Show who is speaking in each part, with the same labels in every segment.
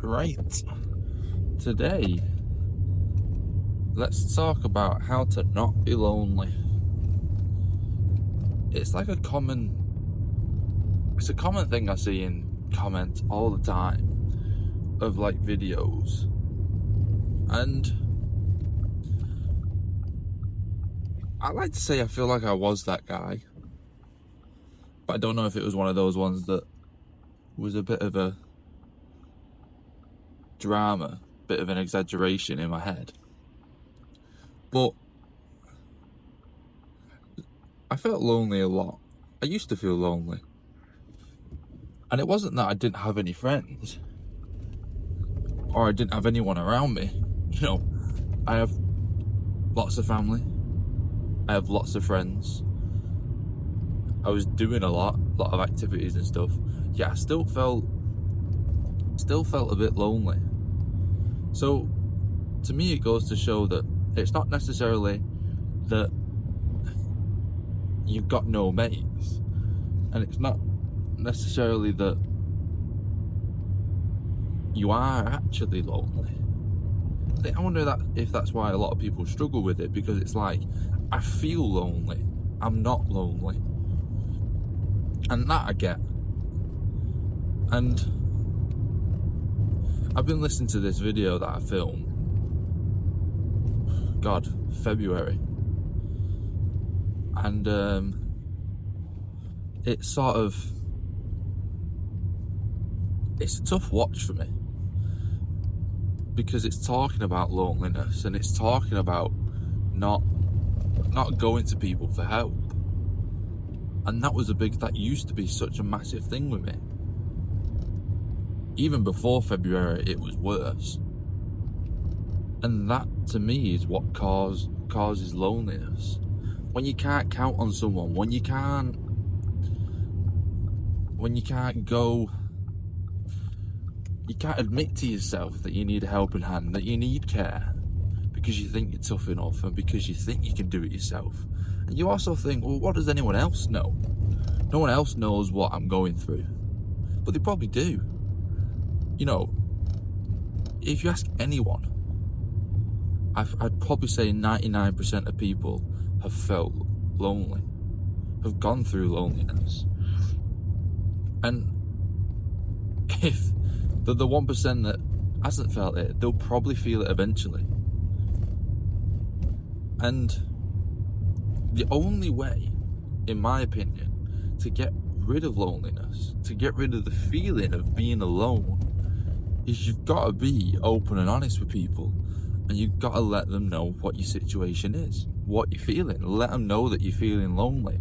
Speaker 1: Right. Today, let's talk about how to not be lonely. It's a common thing I see in comments all the time of videos. And I like to say I feel like I was that guy. But I don't know if it was one of those ones that was a bit of a drama, bit of an exaggeration in my head. But I felt lonely a lot. I used to feel lonely. And it wasn't that I didn't have any friends or I didn't have anyone around me. I have lots of family. I have lots of friends. I was doing a lot of activities and stuff. Yeah, I still felt a bit lonely. So to me, it goes to show that it's not necessarily that you've got no mates, and it's not necessarily that you are actually lonely. I wonder if that's why a lot of people struggle with it, because it's like, I feel lonely, I'm not lonely, and that I get. And I've been listening to this video that I filmed, February, and it's a tough watch for me, because it's talking about loneliness, and it's talking about not going to people for help. And that used to be such a massive thing with me. Even before February, it was worse. And that, to me, is what causes loneliness. When you can't count on someone, when you can't admit to yourself that you need a helping hand, that you need care, because you think you're tough enough and because you think you can do it yourself. And you also think, well, what does anyone else know? No one else knows what I'm going through. But they probably do. If you ask anyone, I'd probably say 99% of people have felt lonely, have gone through loneliness. And if the 1% that hasn't felt it, they'll probably feel it eventually. And the only way, in my opinion, to get rid of loneliness, to get rid of the feeling of being alone, is you've got to be open and honest with people, and you've got to let them know what your situation is, what you're feeling. Let them know that you're feeling lonely.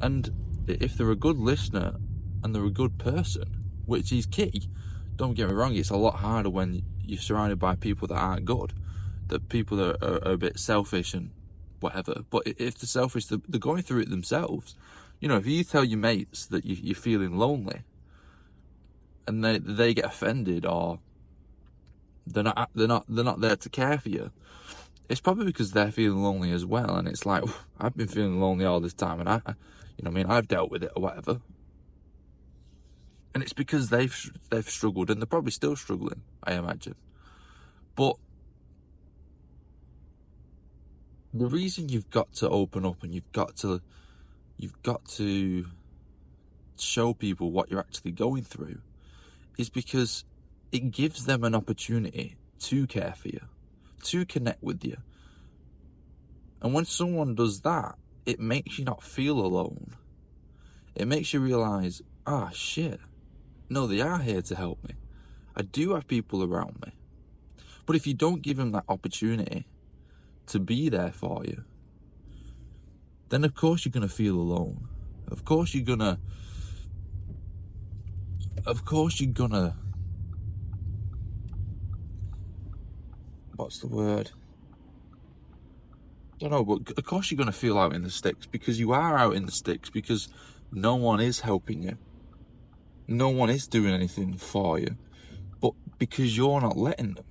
Speaker 1: And if they're a good listener and they're a good person, which is key, don't get me wrong, it's a lot harder when you're surrounded by people that aren't good, that people that are a bit selfish and whatever. But if they're selfish, they're going through it themselves. If you tell your mates that you're feeling lonely, and they get offended, or they're not there to care for you, it's probably because they're feeling lonely as well. And it's like, I've been feeling lonely all this time, and I've dealt with it or whatever. And it's because they've struggled, and they're probably still struggling, I imagine. But the reason you've got to open up, and you've got to show people what you're actually going through, is because it gives them an opportunity to care for you, to connect with you. And when someone does that, it makes you not feel alone. It makes you realise, shit, no, they are here to help me. I do have people around me. But if you don't give them that opportunity to be there for you, then of course you're going to feel alone. Of course you're gonna what's the word? I don't know, but of course you're going to feel out in the sticks, because you are out in the sticks, because no one is helping you. No one is doing anything for you, but because you're not letting them.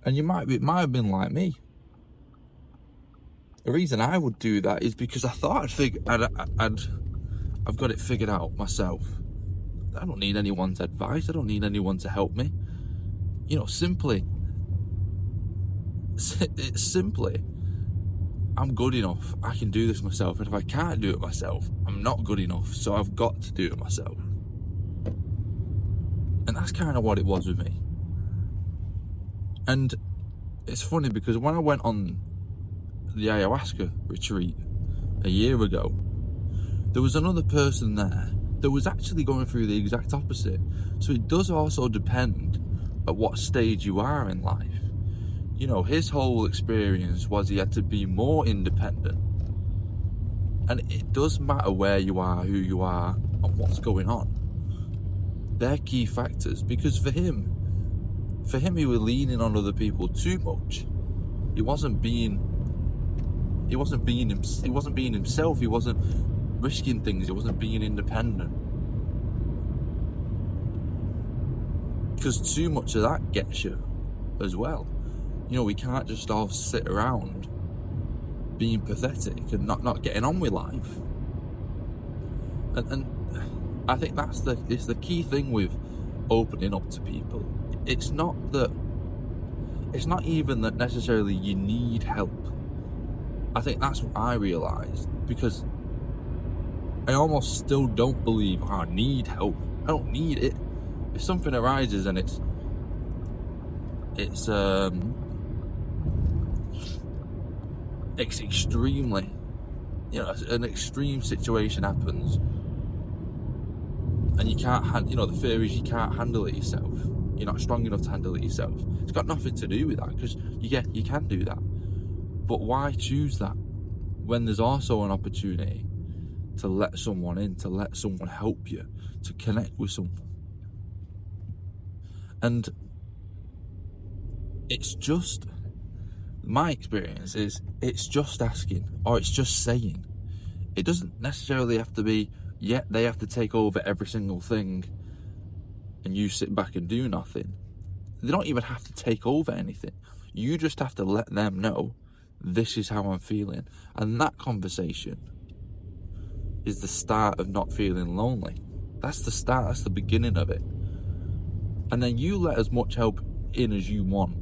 Speaker 1: And it might have been like me. The reason I would do that is because I thought I've got it figured out myself. I don't need anyone's advice. I don't need anyone to help me. Simply, it's simply, I'm good enough. I can do this myself. And if I can't do it myself, I'm not good enough. So I've got to do it myself. And that's kind of what it was with me. And it's funny because when I went on the ayahuasca retreat a year ago, there was another person there that was actually going through the exact opposite. So it does also depend at what stage you are in life. His whole experience was he had to be more independent. And it does matter where you are, who you are, and what's going on. They're key factors, because for him he was leaning on other people too much. He wasn't being himself. He wasn't risking things. He wasn't being independent. Because too much of that gets you as well. We can't just all sit around being pathetic and not getting on with life. And I think it's the key thing with opening up to people. It's not even that necessarily you need help. I think that's what I realised, because I almost still don't believe I need help. I don't need it. If something arises and it's extremely, an extreme situation happens, and you can't the fear is you can't handle it yourself. You're not strong enough to handle it yourself. It's got nothing to do with that, because you can do that. But why choose that when there's also an opportunity to let someone in, to let someone help you, to connect with someone? And it's just, my experience is, it's just asking, or it's just saying. It doesn't necessarily have to be, they have to take over every single thing and you sit back and do nothing. They don't even have to take over anything. You just have to let them know, this is how I'm feeling. And that conversation is the start of not feeling lonely. That's the start, that's the beginning of it. And then you let as much help in as you want.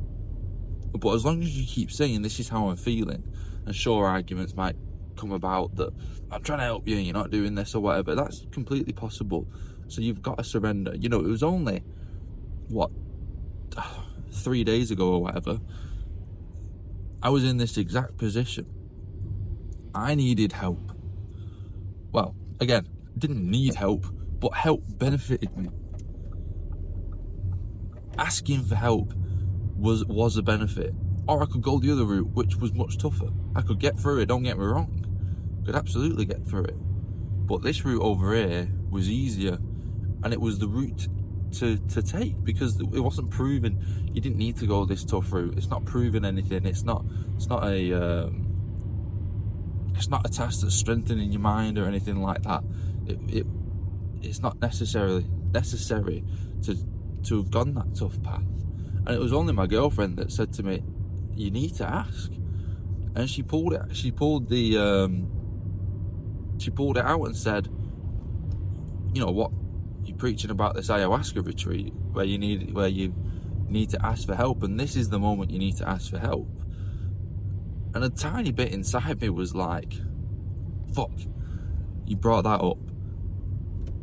Speaker 1: But as long as you keep saying, this is how I'm feeling, and sure, arguments might come about that I'm trying to help you and you're not doing this or whatever, that's completely possible. So you've got to surrender. It was only 3 days ago or whatever, I was in this exact position. I needed help. Well, again, didn't need help, but help benefited me. Asking for help was a benefit. Or I could go the other route, which was much tougher. I could get through it, don't get me wrong. Could absolutely get through it. But this route over here was easier, and it was the route to take, because it wasn't proven. You didn't need to go this tough route. It's not proving anything. It's not a task that's strengthening your mind or anything like that. It's not necessary to have gone that tough path. And it was only my girlfriend that said to me, you need to ask. And she pulled it out and said, what, you're preaching about this ayahuasca retreat where you need to ask for help, and this is the moment you need to ask for help. And a tiny bit inside me was like, fuck, you brought that up.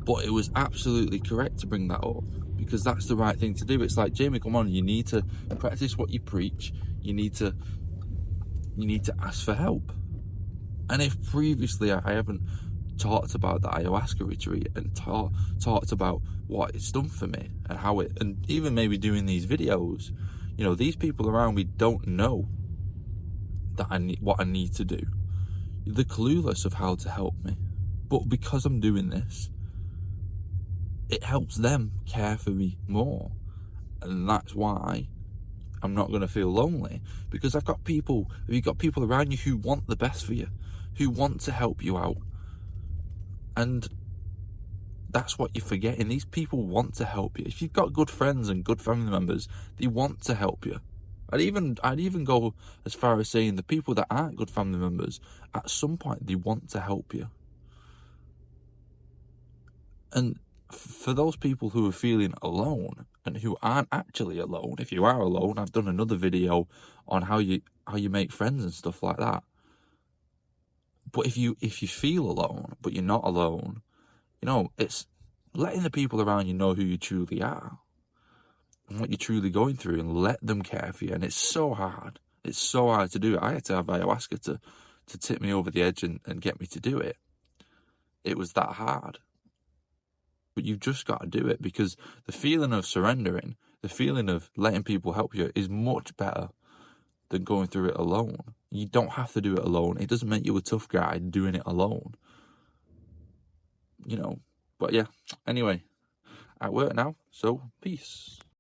Speaker 1: But it was absolutely correct to bring that up, because that's the right thing to do. It's like, Jamie, come on, you need to practice what you preach. You need to ask for help. And if previously I haven't talked about the ayahuasca retreat and talked about what it's done for me and how it, and even maybe doing these videos, these people around me don't know that what I need to do. They're clueless of how to help me. But because I'm doing this, it helps them care for me more. And that's why I'm not going to feel lonely, because you've got people around you who want the best for you, who want to help you out. And that's what you're forgetting. These people want to help you. If you've got good friends and good family members, they want to help you. I'd even go as far as saying the people that aren't good family members, at some point they want to help you. And for those people who are feeling alone and who aren't actually alone, if you are alone, I've done another video on how you make friends and stuff like that. But if you feel alone, but you're not alone, you know, it's letting the people around you know who you truly are and what you're truly going through, and let them care for you. And it's so hard. It's so hard to do it. I had to have ayahuasca to tip me over the edge and get me to do it. It was that hard. But you've just got to do it, because the feeling of surrendering, the feeling of letting people help you is much better than going through it alone. You don't have to do it alone. It doesn't make you a tough guy doing it alone. You know, but yeah, anyway, at work now, so peace.